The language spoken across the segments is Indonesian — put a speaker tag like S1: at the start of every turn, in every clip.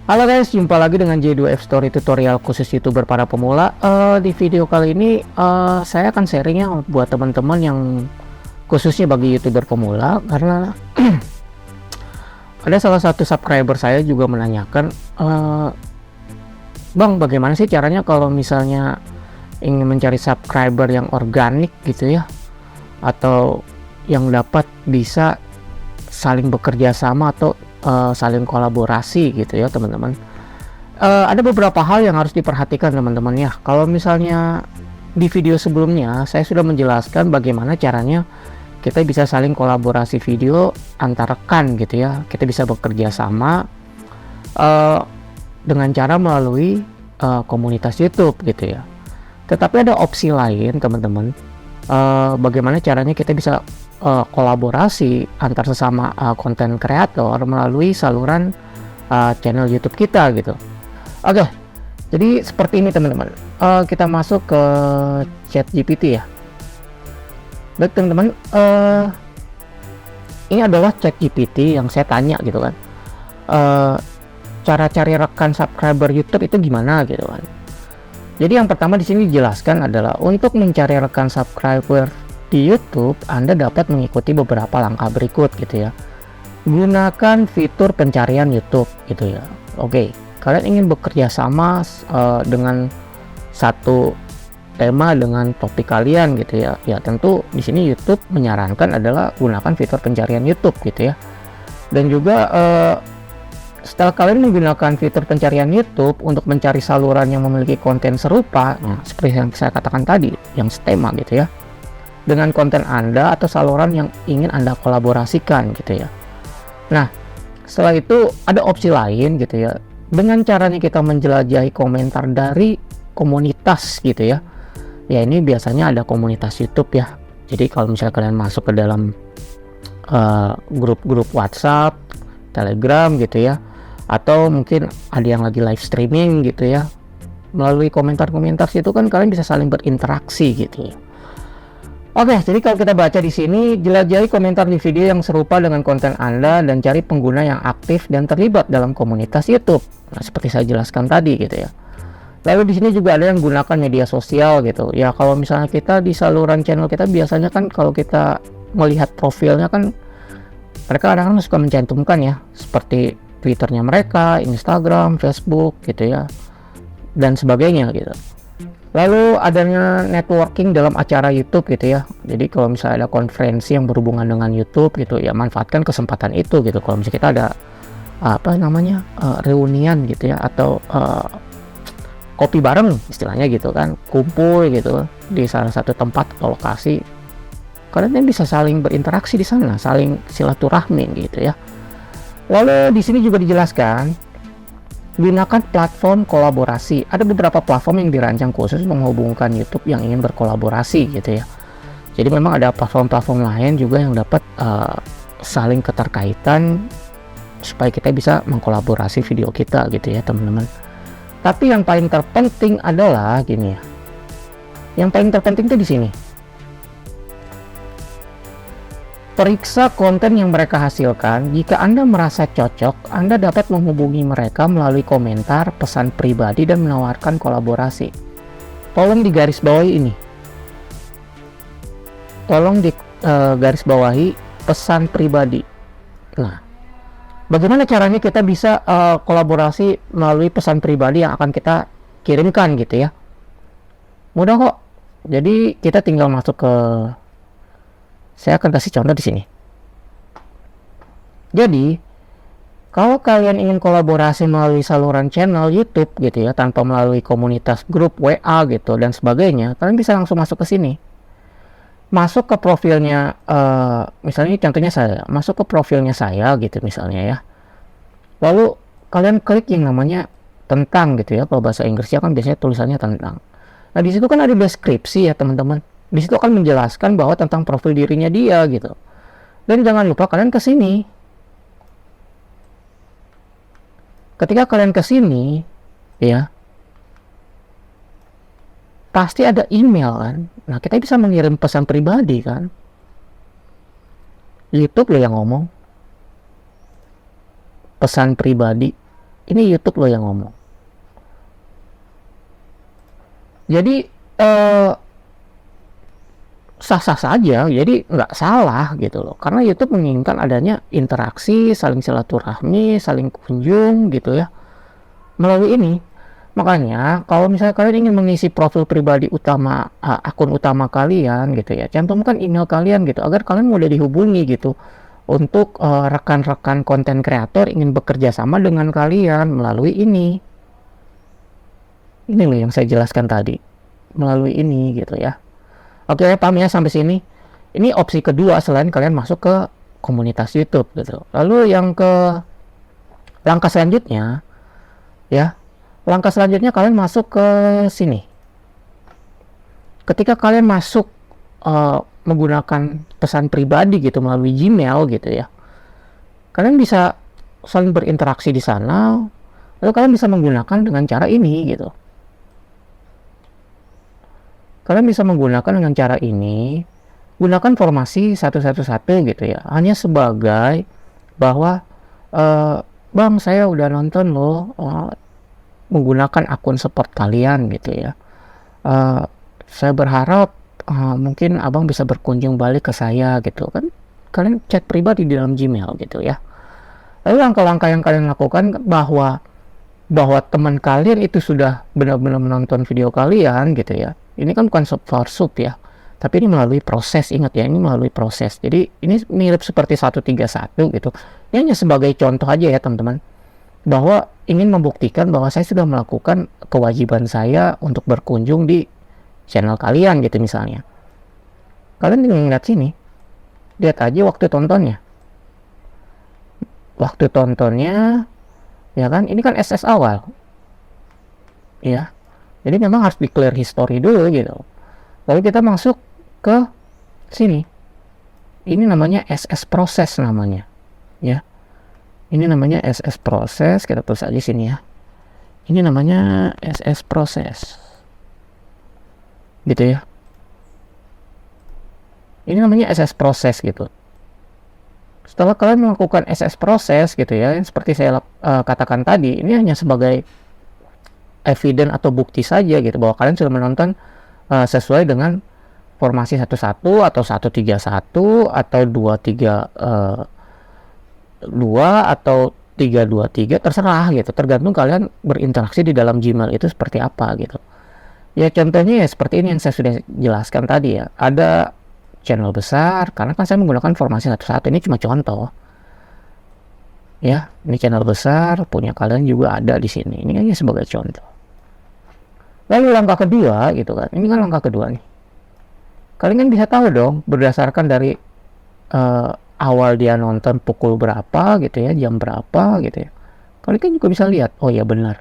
S1: Halo guys, jumpa lagi dengan J2F Story tutorial khusus YouTuber para pemula. Di video kali ini saya akan sharing ya buat teman-teman yang khususnya bagi YouTuber pemula, karena ada salah satu subscriber saya juga menanyakan, Bang, bagaimana sih caranya kalau misalnya ingin mencari subscriber yang organik gitu ya, atau yang dapat bisa saling bekerja sama atau saling kolaborasi gitu ya teman-teman. Ada beberapa hal yang harus diperhatikan teman-teman ya. Kalau misalnya di video sebelumnya saya sudah menjelaskan bagaimana caranya kita bisa saling kolaborasi video antar rekan gitu ya. Kita bisa bekerja sama dengan cara melalui komunitas YouTube gitu ya. Tetapi ada opsi lain teman-teman, bagaimana caranya kita bisa kolaborasi antar sesama konten kreator melalui saluran channel YouTube kita gitu. Oke, jadi seperti ini teman-teman. Kita masuk ke ChatGPT ya. Baik teman-teman, ini adalah ChatGPT yang saya tanya gitu kan. Cara cari rekan subscriber YouTube itu gimana gitu kan. Jadi yang pertama di sini dijelaskan adalah untuk mencari rekan subscriber di YouTube, Anda dapat mengikuti beberapa langkah berikut gitu ya. Gunakan fitur pencarian YouTube gitu ya. Oke, kalian ingin bekerja sama dengan satu tema dengan topik kalian gitu ya. Ya tentu di sini YouTube menyarankan adalah gunakan fitur pencarian YouTube gitu ya. Dan juga setelah kalian menggunakan fitur pencarian YouTube untuk mencari saluran yang memiliki konten serupa, seperti yang saya katakan tadi, yang setema gitu ya, dengan konten Anda atau saluran yang ingin Anda kolaborasikan gitu ya. Nah, setelah itu ada opsi lain gitu ya. Dengan caranya kita menjelajahi komentar dari komunitas gitu ya. Ya ini biasanya ada komunitas YouTube ya. Jadi kalau misalnya kalian masuk ke dalam grup-grup WhatsApp, Telegram gitu ya, atau mungkin ada yang lagi live streaming gitu ya, melalui komentar-komentar situ kan kalian bisa saling berinteraksi gitu ya. Oke, jadi kalau kita baca di sini, jelajahi komentar di video yang serupa dengan konten Anda dan cari pengguna yang aktif dan terlibat dalam komunitas YouTube. Nah, seperti saya jelaskan tadi gitu ya. Lalu di sini juga ada yang gunakan media sosial gitu. Ya, kalau misalnya kita di saluran channel kita biasanya kan kalau kita melihat profilnya kan mereka kadang-kadang suka mencantumkan ya, seperti Twitternya mereka, Instagram, Facebook gitu ya, dan sebagainya gitu. Lalu adanya networking dalam acara YouTube gitu ya. Jadi kalau misalnya ada konferensi yang berhubungan dengan YouTube gitu ya, manfaatkan kesempatan itu gitu. Kalau misalnya kita ada reunian gitu ya, atau kopi bareng istilahnya gitu kan, kumpul gitu di salah satu tempat atau lokasi, kalian bisa saling berinteraksi di sana, saling silaturahmi gitu ya. Lalu di sini juga dijelaskan gunakan platform kolaborasi. Ada beberapa platform yang dirancang khusus menghubungkan YouTube yang ingin berkolaborasi gitu ya. Jadi memang ada platform-platform lain juga yang dapat saling keterkaitan supaya kita bisa mengkolaborasi video kita gitu ya teman-teman. Tapi yang paling terpenting adalah gini ya. Yang paling terpenting itu di sini. Periksa konten yang mereka hasilkan. Jika Anda merasa cocok, Anda dapat menghubungi mereka melalui komentar, pesan pribadi, dan menawarkan kolaborasi. Tolong digarisbawahi ini. Tolong digarisbawahi pesan pribadi. Nah, bagaimana caranya kita bisa kolaborasi melalui pesan pribadi yang akan kita kirimkan gitu ya? Mudah kok. Jadi kita tinggal masuk ke, saya akan kasih contoh di sini. Jadi, kalau kalian ingin kolaborasi melalui saluran channel YouTube gitu ya, tanpa melalui komunitas grup WA gitu dan sebagainya, kalian bisa langsung masuk ke sini. Masuk ke profilnya, misalnya contohnya saya, masuk ke profilnya saya gitu misalnya ya. Lalu kalian klik yang namanya tentang gitu ya. Kalau bahasa Inggrisnya kan biasanya tulisannya tentang. Nah, di situ kan ada deskripsi ya teman-teman. Di situ akan menjelaskan bahwa tentang profil dirinya dia gitu. Dan jangan lupa kalian ke sini. Ketika kalian ke sini ya, pasti ada email kan. Nah, kita bisa mengirim pesan pribadi kan. YouTube loh yang ngomong. Pesan pribadi. Ini YouTube lo yang ngomong. Jadi sah-sah saja, jadi nggak salah gitu loh, karena YouTube menginginkan adanya interaksi, saling silaturahmi, saling kunjung gitu ya melalui ini. Makanya kalau misalnya kalian ingin mengisi profil pribadi utama, akun utama kalian gitu ya, cantumkan email kalian gitu agar kalian mudah dihubungi gitu untuk rekan-rekan konten kreator ingin bekerja sama dengan kalian melalui ini. Ini loh yang saya jelaskan tadi, melalui ini gitu ya. Oke, paham ya sampai sini? Ini opsi kedua selain kalian masuk ke komunitas YouTube gitu. Lalu yang ke langkah selanjutnya ya, langkah selanjutnya kalian masuk ke sini. Ketika kalian masuk menggunakan pesan pribadi gitu melalui Gmail gitu ya, kalian bisa saling berinteraksi di sana. Lalu kalian bisa menggunakan dengan cara ini gitu. Kalian bisa menggunakan dengan cara ini, gunakan formasi 111 gitu ya, hanya sebagai bahwa bang, saya udah nonton loh menggunakan akun support kalian gitu ya, saya berharap mungkin abang bisa berkunjung balik ke saya gitu kan. Kalian chat pribadi di dalam Gmail gitu ya. Lalu langkah-langkah yang kalian lakukan bahwa teman kalian itu sudah benar-benar menonton video kalian gitu ya. Ini kan bukan sub for sub ya, tapi ini melalui proses. Ingat ya, ini melalui proses. Jadi ini mirip seperti 131 gitu. Ini hanya sebagai contoh aja ya teman-teman, bahwa ingin membuktikan bahwa saya sudah melakukan kewajiban saya untuk berkunjung di channel kalian gitu misalnya. Kalian tinggal ngeliat sini, lihat aja waktu tontonnya. Waktu tontonnya ya kan, ini kan SS awal ya, jadi memang harus declare history dulu gitu. Lalu kita masuk ke sini, ini namanya SS proses namanya ya, ini namanya SS proses, kita tulis aja sini ya, ini namanya SS proses gitu ya, ini namanya SS proses gitu. Setelah kalian melakukan SS proses gitu ya, seperti saya katakan tadi, ini hanya sebagai evidence atau bukti saja gitu bahwa kalian sudah menonton sesuai dengan formasi 11 atau 131 atau 232 atau 323, terserah gitu, tergantung kalian berinteraksi di dalam Gmail itu seperti apa gitu ya. Contohnya ya seperti ini yang saya sudah jelaskan tadi ya, ada channel besar, karena kan saya menggunakan formasi 11, ini cuma contoh ya, ini channel besar punya kalian juga ada di sini, ini hanya sebagai contoh. Lalu langkah kedua gitu kan, ini kan langkah kedua nih, kalian kan bisa tahu dong berdasarkan dari awal dia nonton pukul berapa gitu ya, jam berapa gitu ya, kalian kan juga bisa lihat, oh ya benar,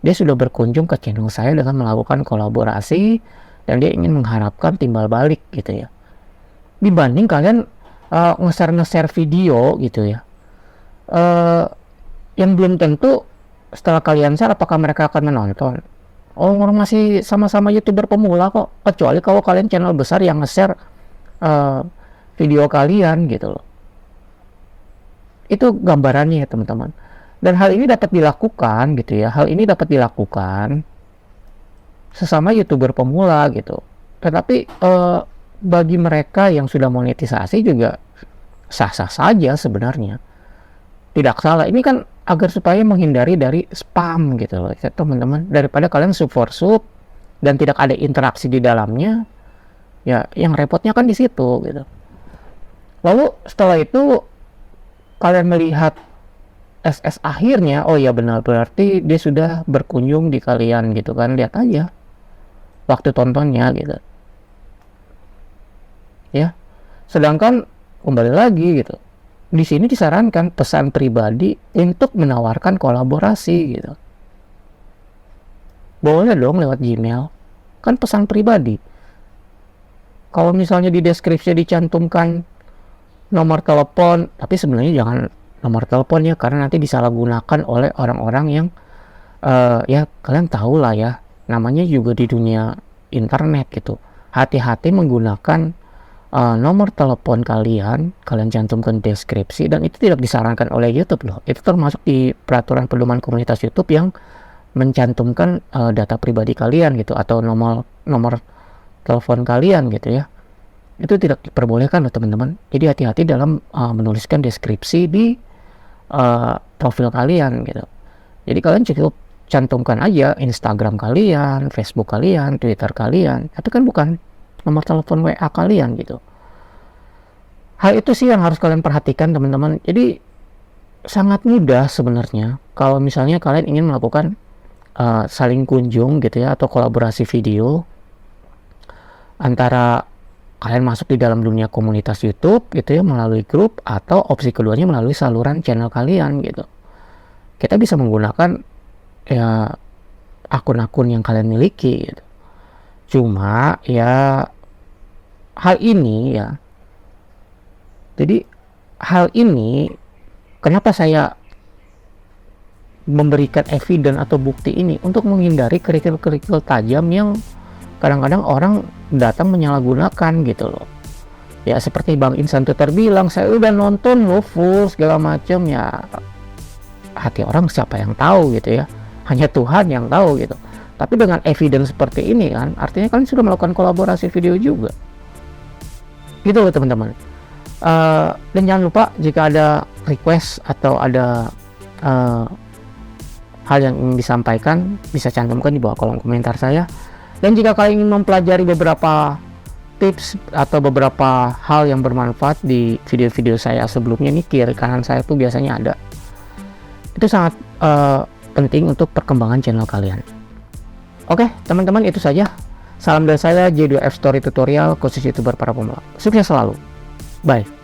S1: dia sudah berkunjung ke channel saya dengan melakukan kolaborasi dan dia ingin mengharapkan timbal balik gitu ya, dibanding kalian nge-share video gitu ya, yang belum tentu setelah kalian share apakah mereka akan menonton. Orang masih sama-sama YouTuber pemula kok, kecuali kalau kalian channel besar yang nge-share video kalian gitu loh. Itu gambarannya ya teman-teman. Dan hal ini dapat dilakukan gitu ya, hal ini dapat dilakukan sesama YouTuber pemula gitu. Tetapi bagi mereka yang sudah monetisasi juga sah-sah saja sebenarnya, tidak salah. Ini kan agar supaya menghindari dari spam gitu loh ya teman-teman, daripada kalian sub for sub dan tidak ada interaksi di dalamnya ya, yang repotnya kan di situ gitu. Lalu setelah itu kalian melihat SS akhirnya, oh ya benar, berarti dia sudah berkunjung di kalian gitu kan, lihat aja waktu tontonnya gitu ya. Sedangkan kembali lagi gitu, di sini disarankan pesan pribadi untuk menawarkan kolaborasi gitu. Boleh dong lewat Gmail, kan pesan pribadi. Kalau misalnya di deskripsi dicantumkan nomor telepon, tapi sebenarnya jangan nomor telepon ya, karena nanti disalahgunakan oleh orang-orang yang ya kalian tahu lah ya, namanya juga di dunia internet gitu. Hati-hati menggunakan nomor telepon kalian cantumkan deskripsi, dan itu tidak disarankan oleh YouTube loh. Itu termasuk di peraturan pedoman komunitas YouTube yang mencantumkan data pribadi kalian gitu, atau nomor telepon kalian gitu ya. Itu tidak diperbolehkan loh teman-teman. Jadi hati-hati dalam menuliskan deskripsi di profil kalian gitu. Jadi kalian cukup cantumkan aja Instagram kalian, Facebook kalian, Twitter kalian. Itu kan bukan nomor telepon WA kalian gitu. Hal itu sih yang harus kalian perhatikan teman-teman. Jadi sangat mudah sebenarnya kalau misalnya kalian ingin melakukan saling kunjung gitu ya, atau kolaborasi video antara kalian masuk di dalam dunia komunitas YouTube gitu ya, melalui grup, atau opsi keduanya melalui saluran channel kalian gitu. Kita bisa menggunakan ya akun-akun yang kalian miliki gitu. Cuma ya hal ini ya, jadi hal ini kenapa saya memberikan evidence atau bukti ini, untuk menghindari kerikil-kerikil tajam yang kadang-kadang orang datang menyalahgunakan gitu loh. Ya seperti Bang Insan Twitter bilang, saya udah nonton lo full segala macam, ya hati orang siapa yang tahu gitu ya, hanya Tuhan yang tahu gitu. Tapi dengan evidence seperti ini kan, artinya kalian sudah melakukan kolaborasi video juga gitu loh teman-teman. Dan jangan lupa, jika ada request atau ada hal yang ingin disampaikan, bisa cantumkan di bawah kolom komentar saya. Dan jika kalian ingin mempelajari beberapa tips atau beberapa hal yang bermanfaat di video-video saya sebelumnya, nih kiri kanan saya tuh biasanya ada, itu sangat penting untuk perkembangan channel kalian. Oke teman-teman, itu saja. Salam dari saya, J2F Story Tutorial, khusus YouTuber para pemula. Sukses selalu. Bye.